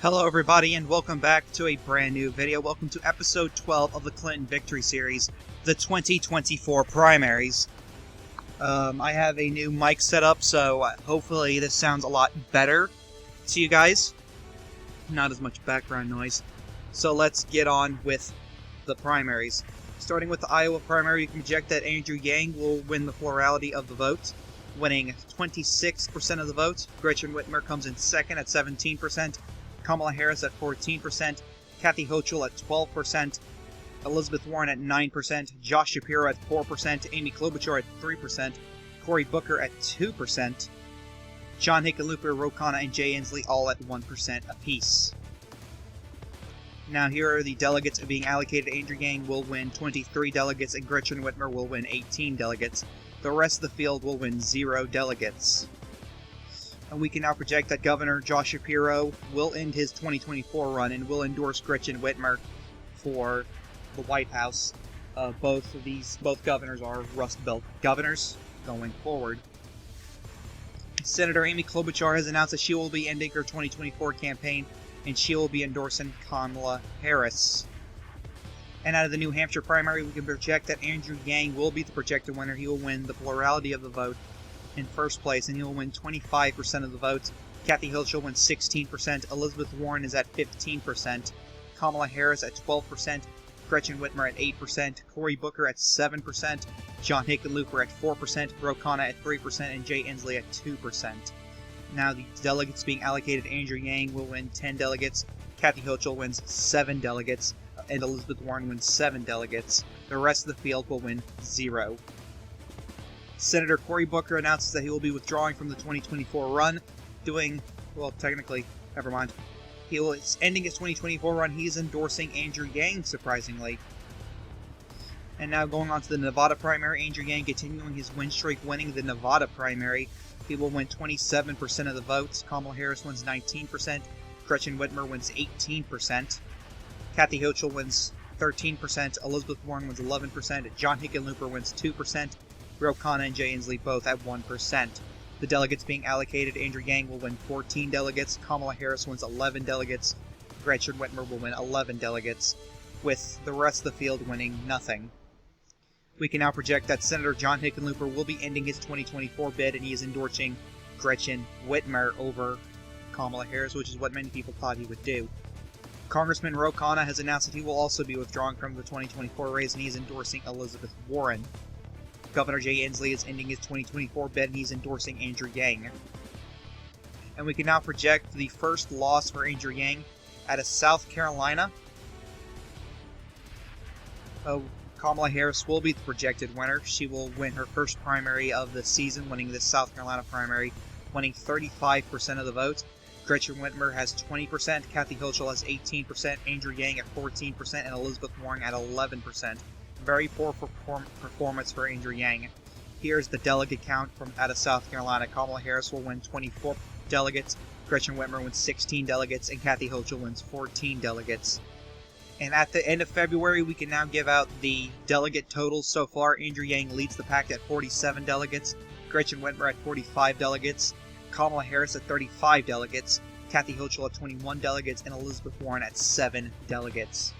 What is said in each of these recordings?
Hello everybody and welcome back to a brand new video. Welcome to episode 12 of the Clinton Victory Series, the 2024 primaries. I have a new mic set up, so hopefully this sounds a lot better to you guys. Not as much background noise. So let's get on with the primaries. Starting with the Iowa primary, you can project that Andrew Yang will win the plurality of the vote, winning 26% of the vote. Gretchen Whitmer comes in second at 17%. Kamala Harris at 14%, Kathy Hochul at 12%, Elizabeth Warren at 9%, Josh Shapiro at 4%, Amy Klobuchar at 3%, Cory Booker at 2%, John Hickenlooper, Ro Khanna, and Jay Inslee all at 1% apiece. Now here are the delegates being allocated. Andrew Yang will win 23 delegates and Gretchen Whitmer will win 18 delegates. The rest of the field will win 0 delegates. And we can now project that Governor Josh Shapiro will end his 2024 run and will endorse Gretchen Whitmer for the White House. Both governors are Rust Belt governors going forward. Senator Amy Klobuchar has announced that she will be ending her 2024 campaign and she will be endorsing Kamala Harris. And out of the New Hampshire primary, we can project that Andrew Yang will be the projected winner. He will win the plurality of the vote in first place, and he will win 25% of the votes. Kathy Hochul wins 16%, Elizabeth Warren is at 15%, Kamala Harris at 12%, Gretchen Whitmer at 8%, Cory Booker at 7%, John Hickenlooper at 4%, Ro Khanna at 3%, and Jay Inslee at 2%. Now the delegates being allocated, Andrew Yang will win 10 delegates, Kathy Hochul wins 7 delegates, and Elizabeth Warren wins 7 delegates. The rest of the field will win 0. Senator Cory Booker announces that he will be withdrawing from the 2024 run, never mind. He is ending his 2024 run. He is endorsing Andrew Yang, surprisingly. And now going on to the Nevada primary, Andrew Yang continuing his win streak, winning the Nevada primary. He will win 27% of the votes. Kamala Harris wins 19%. Gretchen Whitmer wins 18%. Kathy Hochul wins 13%. Elizabeth Warren wins 11%. John Hickenlooper wins 2%. Ro Khanna and Jay Inslee both at 1%. The delegates being allocated, Andrew Yang will win 14 delegates, Kamala Harris wins 11 delegates, Gretchen Whitmer will win 11 delegates, with the rest of the field winning nothing. We can now project that Senator John Hickenlooper will be ending his 2024 bid, and he is endorsing Gretchen Whitmer over Kamala Harris, which is what many people thought he would do. Congressman Ro Khanna has announced that he will also be withdrawing from the 2024 race, and he is endorsing Elizabeth Warren. Governor Jay Inslee is ending his 2024 bid and he's endorsing Andrew Yang. And we can now project the first loss for Andrew Yang out of South Carolina. Kamala Harris will be the projected winner. She will win her first primary of the season, winning this South Carolina primary, winning 35% of the vote. Gretchen Whitmer has 20%, Kathy Hochul has 18%, Andrew Yang at 14%, and Elizabeth Warren at 11%. Very poor performance for Andrew Yang. Here's the delegate count from out of South Carolina. Kamala Harris will win 24 delegates, Gretchen Whitmer wins 16 delegates, and Kathy Hochul wins 14 delegates. And at the end of February, we can now give out the delegate totals so far. Andrew Yang leads the pack at 47 delegates, Gretchen Whitmer at 45 delegates, Kamala Harris at 35 delegates, Kathy Hochul at 21 delegates, and Elizabeth Warren at 7 delegates.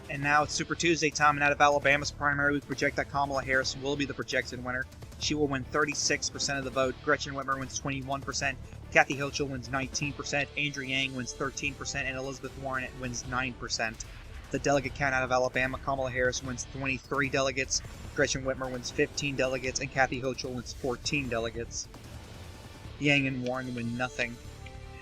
And now it's Super Tuesday time, and out of Alabama's primary, we project that Kamala Harris will be the projected winner. She will win 36% of the vote. Gretchen Whitmer wins 21%. Kathy Hochul wins 19%. Andrew Yang wins 13%. And Elizabeth Warren wins 9%. The delegate count out of Alabama, Kamala Harris wins 23 delegates. Gretchen Whitmer wins 15 delegates. And Kathy Hochul wins 14 delegates. Yang and Warren win nothing.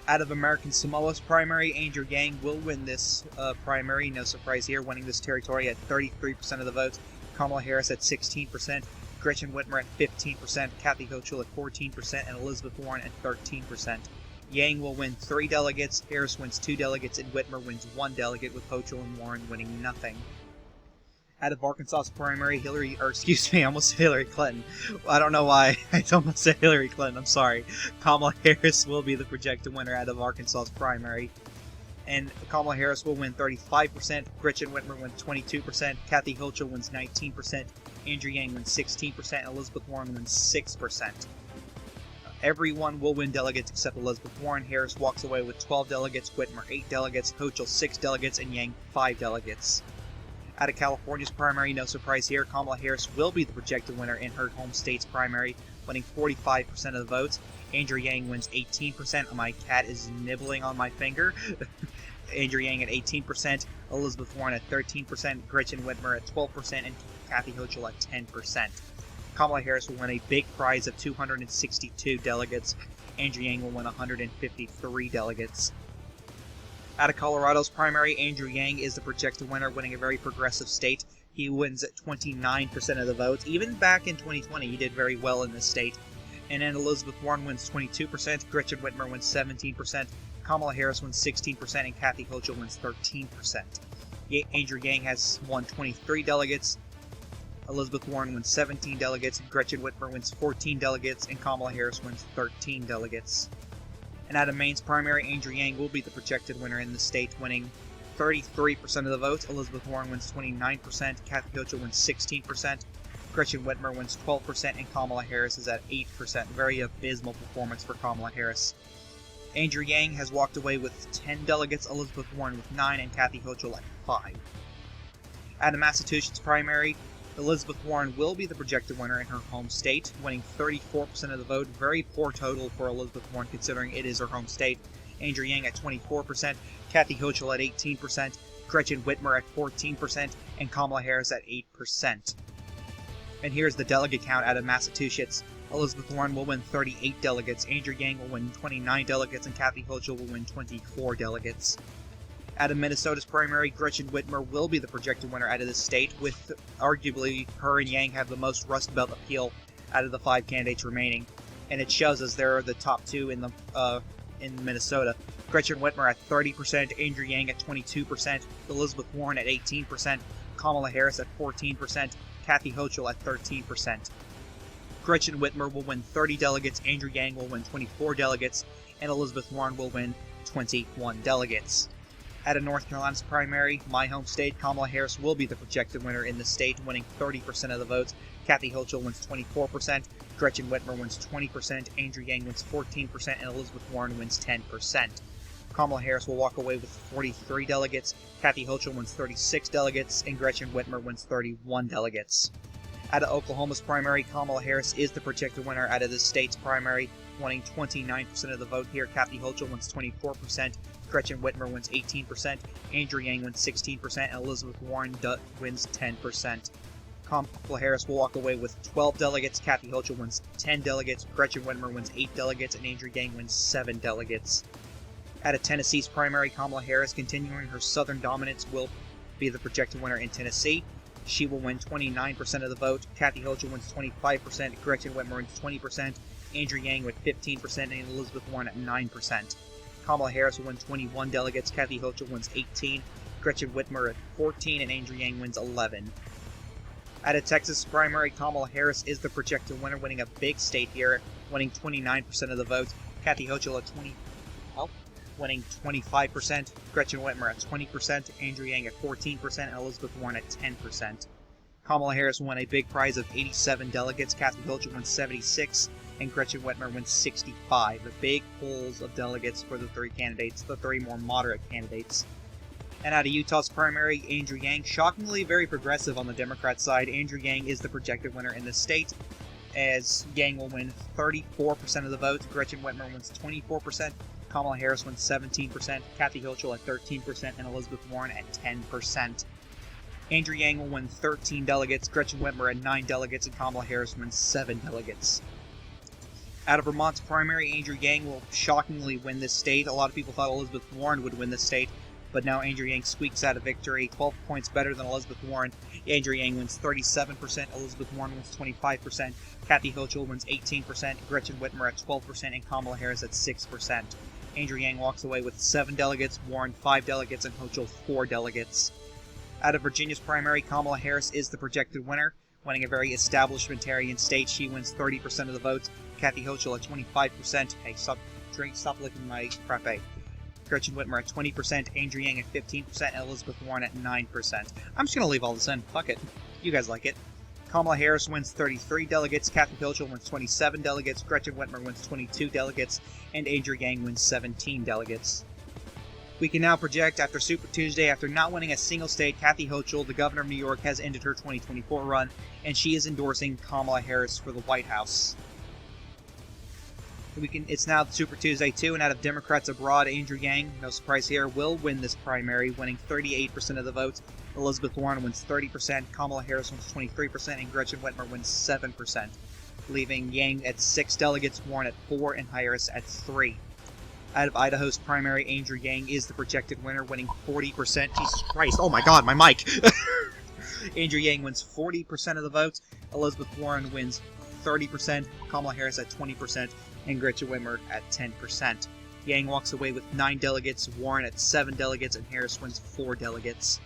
Out of American Samoa's primary, Andrew Yang will win this primary, no surprise here, winning this territory at 33% of the votes, Kamala Harris at 16%, Gretchen Whitmer at 15%, Kathy Hochul at 14%, and Elizabeth Warren at 13%. Yang will win 3 delegates, Harris wins 2 delegates, and Whitmer wins 1 delegate, with Hochul and Warren winning nothing. Out of Arkansas's primary, I almost said Hillary Clinton. I don't know why I almost said Hillary Clinton, I'm sorry. Kamala Harris will be the projected winner out of Arkansas's primary. And Kamala Harris will win 35%, Gretchen Whitmer wins 22%, Kathy Hochul wins 19%, Andrew Yang wins 16%, and Elizabeth Warren wins 6%. Everyone will win delegates except Elizabeth Warren. Harris walks away with 12 delegates, Whitmer 8 delegates, Hochul 6 delegates, and Yang 5 delegates. Out of California's primary, no surprise here, Kamala Harris will be the projected winner in her home state's primary, winning 45% of the votes. Andrew Yang wins 18%. My cat is nibbling on my finger. Andrew Yang at 18%, Elizabeth Warren at 13%, Gretchen Whitmer at 12%, and Kathy Hochul at 10%. Kamala Harris will win a big prize of 262 delegates. Andrew Yang will win 153 delegates. Out of Colorado's primary, Andrew Yang is the projected winner, winning a very progressive state. He wins at 29% of the votes. Even back in 2020, he did very well in this state. And then Elizabeth Warren wins 22%, Gretchen Whitmer wins 17%, Kamala Harris wins 16%, and Kathy Hochul wins 13%. Andrew Yang has won 23 delegates, Elizabeth Warren wins 17 delegates, Gretchen Whitmer wins 14 delegates, and Kamala Harris wins 13 delegates. And out of Maine's primary, Andrew Yang will be the projected winner in the state, winning 33% of the votes. Elizabeth Warren wins 29%, Kathy Hochul wins 16%, Gretchen Whitmer wins 12%, and Kamala Harris is at 8%. Very abysmal performance for Kamala Harris. Andrew Yang has walked away with 10 delegates, Elizabeth Warren with 9, and Kathy Hochul at 5. Out of Massachusetts primary, Elizabeth Warren will be the projected winner in her home state, winning 34% of the vote. Very poor total for Elizabeth Warren considering it is her home state. Andrew Yang at 24%, Kathy Hochul at 18%, Gretchen Whitmer at 14%, and Kamala Harris at 8%. And here's the delegate count out of Massachusetts. Elizabeth Warren will win 38 delegates, Andrew Yang will win 29 delegates, and Kathy Hochul will win 24 delegates. Out of Minnesota's primary, Gretchen Whitmer will be the projected winner out of this state, with arguably her and Yang have the most Rust Belt appeal out of the 5 candidates remaining. And it shows as they're the top 2 in Minnesota. Gretchen Whitmer at 30%, Andrew Yang at 22%, Elizabeth Warren at 18%, Kamala Harris at 14%, Kathy Hochul at 13%. Gretchen Whitmer will win 30 delegates, Andrew Yang will win 24 delegates, and Elizabeth Warren will win 21 delegates. Out of North Carolina's primary, my home state, Kamala Harris will be the projected winner in the state, winning 30% of the votes. Kathy Hochul wins 24%, Gretchen Whitmer wins 20%, Andrew Yang wins 14%, and Elizabeth Warren wins 10%. Kamala Harris will walk away with 43 delegates, Kathy Hochul wins 36 delegates, and Gretchen Whitmer wins 31 delegates. Out of Oklahoma's primary, Kamala Harris is the projected winner out of the state's primary, winning 29% of the vote here. Kathy Hochul wins 24%, Gretchen Whitmer wins 18%, Andrew Yang wins 16%, and Elizabeth Warren wins 10%. Kamala Harris will walk away with 12 delegates, Kathy Hochul wins 10 delegates, Gretchen Whitmer wins 8 delegates, and Andrew Yang wins 7 delegates. Out of Tennessee's primary, Kamala Harris, continuing her southern dominance, will be the projected winner in Tennessee. She will win 29% of the vote, Kathy Hochul wins 25%, Gretchen Whitmer wins 20%, Andrew Yang with 15%, and Elizabeth Warren at 9%. Kamala Harris will win 21 delegates, Kathy Hochul wins 18, Gretchen Whitmer at 14, and Andrew Yang wins 11. Out of Texas primary, Kamala Harris is the projected winner, winning a big state here, winning 29% of the vote, Kathy Hochul at winning 25%, Gretchen Whitmer at 20%, Andrew Yang at 14%, and Elizabeth Warren at 10%. Kamala Harris won a big prize of 87 delegates, Kathy Hochul wins 76, and Gretchen Whitmer wins 65. The big pools of delegates for the 3 candidates, the 3 more moderate candidates. And out of Utah's primary, Andrew Yang, shockingly very progressive on the Democrat side. Andrew Yang is the projected winner in the state, as Yang will win 34% of the votes, Gretchen Whitmer wins 24%, Kamala Harris wins 17%, Kathy Hochul at 13%, and Elizabeth Warren at 10%. Andrew Yang will win 13 delegates, Gretchen Whitmer at 9 delegates, and Kamala Harris wins 7 delegates. Out of Vermont's primary, Andrew Yang will shockingly win this state. A lot of people thought Elizabeth Warren would win this state, but now Andrew Yang squeaks out a victory, 12 points better than Elizabeth Warren. Andrew Yang wins 37%, Elizabeth Warren wins 25%, Kathy Hochul wins 18%, Gretchen Whitmer at 12%, and Kamala Harris at 6%. Andrew Yang walks away with 7 delegates, Warren 5 delegates, and Hochul 4 delegates. Out of Virginia's primary, Kamala Harris is the projected winner, winning a very establishmentarian state. She wins 30% of the votes, Kathy Hochul at 25%. Hey, stop licking my frappe. Gretchen Whitmer at 20%, Andrew Yang at 15%, and Elizabeth Warren at 9%. I'm just going to leave all this in. Fuck it. You guys like it. Kamala Harris wins 33 delegates, Kathy Hochul wins 27 delegates, Gretchen Whitmer wins 22 delegates, and Andrew Yang wins 17 delegates. We can now project after Super Tuesday, after not winning a single state, Kathy Hochul, the governor of New York, has ended her 2024 run, and she is endorsing Kamala Harris for the White House. It's now Super Tuesday 2, and out of Democrats abroad, Andrew Yang, no surprise here, will win this primary, winning 38% of the votes. Elizabeth Warren wins 30%, Kamala Harris wins 23%, and Gretchen Whitmer wins 7%, leaving Yang at 6 delegates, Warren at 4, and Harris at 3. Out of Idaho's primary, Andrew Yang is the projected winner, winning 40%. Jesus Christ, oh my god, my mic! Andrew Yang wins 40% of the votes, Elizabeth Warren wins 30%, Kamala Harris at 20%, and Gretchen Whitmer at 10%. Yang walks away with 9 delegates, Warren at 7 delegates, and Harris wins 4 delegates.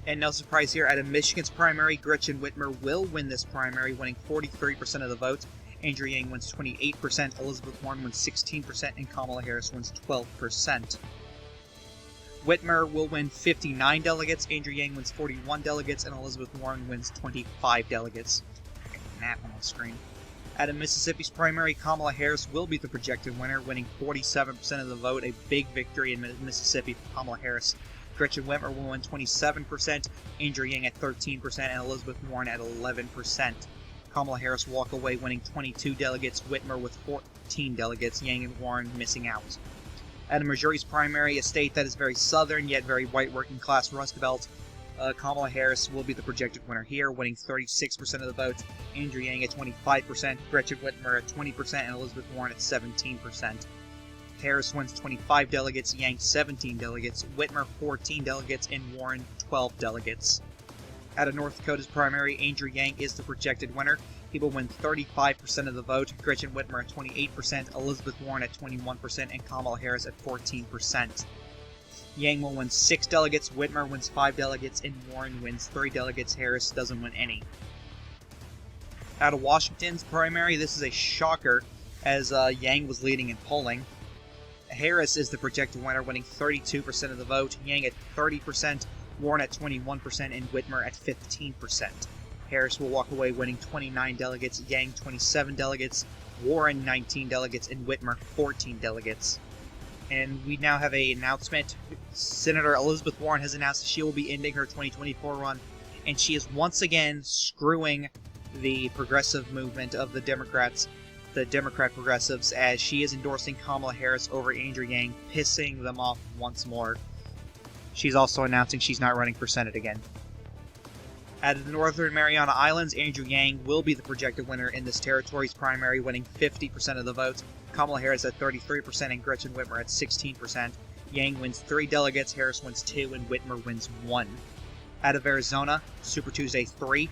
And no surprise here, out of Michigan's primary, Gretchen Whitmer will win this primary, winning 43% of the vote. Andrew Yang wins 28%, Elizabeth Warren wins 16%, and Kamala Harris wins 12%. Whitmer will win 59 delegates, Andrew Yang wins 41 delegates, and Elizabeth Warren wins 25 delegates. I got a map on my screen. Out of Mississippi's primary, Kamala Harris will be the projected winner, winning 47% of the vote, a big victory in Mississippi for Kamala Harris. Gretchen Whitmer will win 27%, Andrew Yang at 13%, and Elizabeth Warren at 11%. Kamala Harris will walk away winning 22 delegates, Whitmer with 14 delegates, Yang and Warren missing out. Out of Missouri's primary, a state that is very southern yet very white working class Rust Belt, Kamala Harris will be the projected winner here, winning 36% of the vote, Andrew Yang at 25%, Gretchen Whitmer at 20%, and Elizabeth Warren at 17%. Harris wins 25 delegates, Yang 17 delegates, Whitmer 14 delegates, and Warren 12 delegates. Out of North Dakota's primary, Andrew Yang is the projected winner. He will win 35% of the vote, Gretchen Whitmer at 28%, Elizabeth Warren at 21%, and Kamala Harris at 14%. Yang will win 6 delegates, Whitmer wins 5 delegates, and Warren wins 3 delegates. Harris doesn't win any. Out of Washington's primary, this is a shocker, as Yang was leading in polling. Harris is the projected winner, winning 32% of the vote, Yang at 30%, Warren at 21%, and Whitmer at 15%. Harris will walk away winning 29 delegates, Yang 27 delegates, Warren 19 delegates, and Whitmer 14 delegates. And we now have an announcement. Senator Elizabeth Warren has announced that she will be ending her 2024 run, and she is once again screwing the progressive movement of the Democrats, the Democrat progressives, as she is endorsing Kamala Harris over Andrew Yang, pissing them off once more. She's also announcing she's not running for Senate again. Out of the Northern Mariana Islands, Andrew Yang will be the projected winner in this territory's primary, winning 50% of the votes. Kamala Harris at 33% and Gretchen Whitmer at 16%. Yang wins 3 delegates, Harris wins 2, and Whitmer wins 1. Out of Arizona, Super Tuesday 3.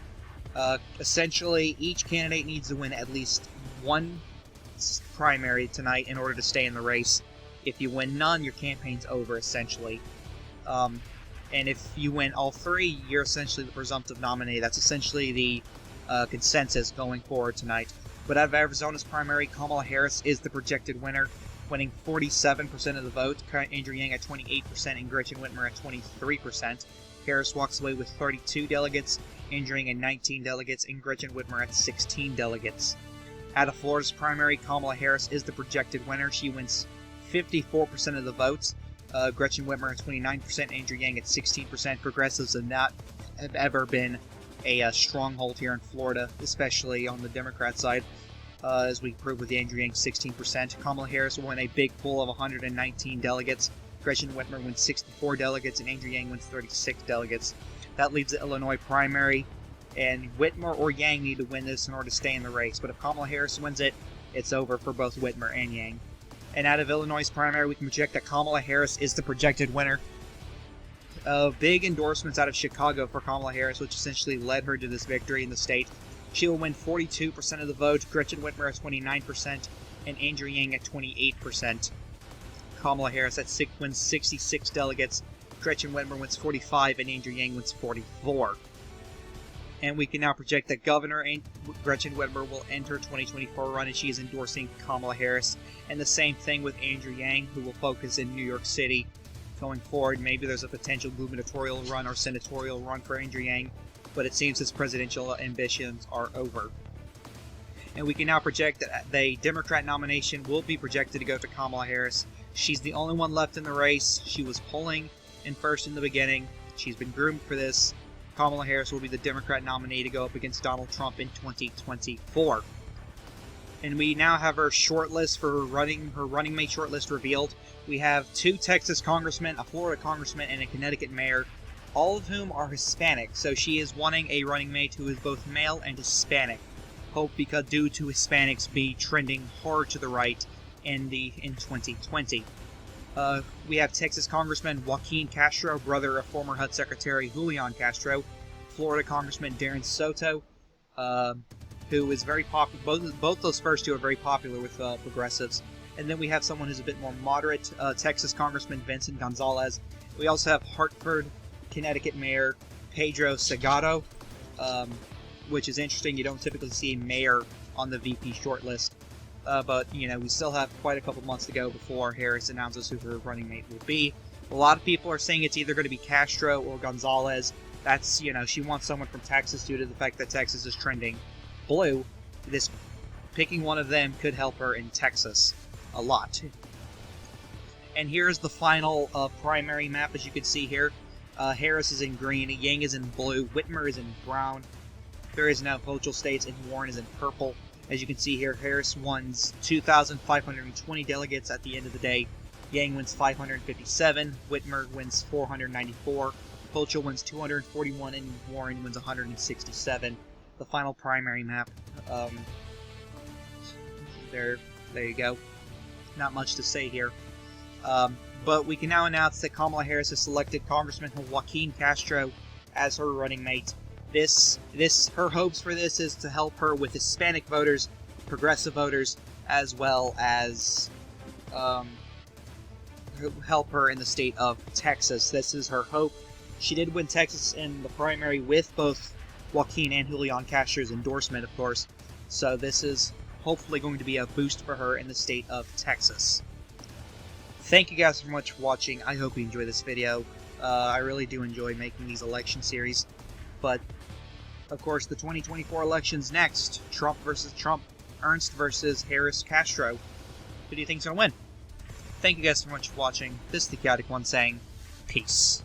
Essentially, each candidate needs to win at least one primary tonight in order to stay in the race. If you win none, your campaign's over, essentially. And if you win all 3, you're essentially the presumptive nominee. That's essentially the consensus going forward tonight. But out of Arizona's primary, Kamala Harris is the projected winner, winning 47% of the vote. Andrew Yang at 28% and Gretchen Whitmer at 23%. Harris walks away with 32 delegates, Andrew Yang at 19 delegates, and Gretchen Whitmer at 16 delegates. Out of Florida's primary, Kamala Harris is the projected winner. She wins 54% of the votes. Gretchen Whitmer at 29%, Andrew Yang at 16%. Progressives have ever been a stronghold here in Florida, especially on the Democrat side, as we proved with Andrew Yang 16%. Kamala Harris will win a big pool of 119 delegates. Gretchen Whitmer wins 64 delegates, and Andrew Yang wins 36 delegates. That leaves the Illinois primary, and Whitmer or Yang need to win this in order to stay in the race. But if Kamala Harris wins it, it's over for both Whitmer and Yang. And out of Illinois' primary, we can project that Kamala Harris is the projected winner. Big endorsements out of Chicago for Kamala Harris, which essentially led her to this victory in the state. She will win 42% of the vote, Gretchen Whitmer at 29%, and Andrew Yang at 28%. Kamala Harris wins 66 delegates, Gretchen Whitmer wins 45, and Andrew Yang wins 44. And we can now project that Governor Gretchen Whitmer will end her 2024 run, and she is endorsing Kamala Harris. And the same thing with Andrew Yang, who will focus in New York City going forward. Maybe there's a potential gubernatorial run or senatorial run for Andrew Yang. but it seems his presidential ambitions are over. And we can now project that the Democrat nomination will be projected to go to Kamala Harris. She's the only one left in the race. She was polling in first in the beginning. She's been groomed for this. Kamala Harris will be the Democrat nominee to go up against Donald Trump in 2024. And we now have her shortlist for her running mate shortlist revealed. We have 2 Texas congressmen, a Florida congressman, and a Connecticut mayor, all of whom are Hispanic. So she is wanting a running mate who is both male and Hispanic. Hope because due to Hispanics be trending hard to the right in 2020. We have Texas Congressman Joaquin Castro, brother of former HUD Secretary Julian Castro, Florida Congressman Darren Soto, who is very popular. Both those first 2 are very popular with progressives. And then we have someone who's a bit more moderate, Texas Congressman Vincent Gonzalez. We also have Hartford, Connecticut Mayor Pedro Salgado, which is interesting. You don't typically see a mayor on the VP shortlist. But, we still have quite a couple months to go before Harris announces who her running mate will be. A lot of people are saying it's either going to be Castro or Gonzalez. That's, she wants someone from Texas due to the fact that Texas is trending blue. Picking one of them could help her in Texas a lot. And here's the final primary map, as you can see here. Harris is in green, Yang is in blue, Whitmer is in brown. There is no Hochul states, and Warren is in purple. As you can see here, Harris wins 2,520 delegates at the end of the day. Yang wins 557, Whitmer wins 494, Hochul wins 241, and Warren wins 167. The final primary map. There you go. Not much to say here. But we can now announce that Kamala Harris has selected Congressman Joaquin Castro as her running mate. Her hopes for this is to help her with Hispanic voters, progressive voters, as well as help her in the state of Texas. This is her hope. She did win Texas in the primary with both Joaquin and Julian Castro's endorsement, of course. So this is hopefully going to be a boost for her in the state of Texas. Thank you guys so much for watching. I hope you enjoyed this video. I really do enjoy making these election series. But, of course, the 2024 election's next. Trump versus Trump. Ernst versus Harris-Castro. Who do you think's going to win? Thank you guys so much for watching. This is the Chaotic One saying, peace.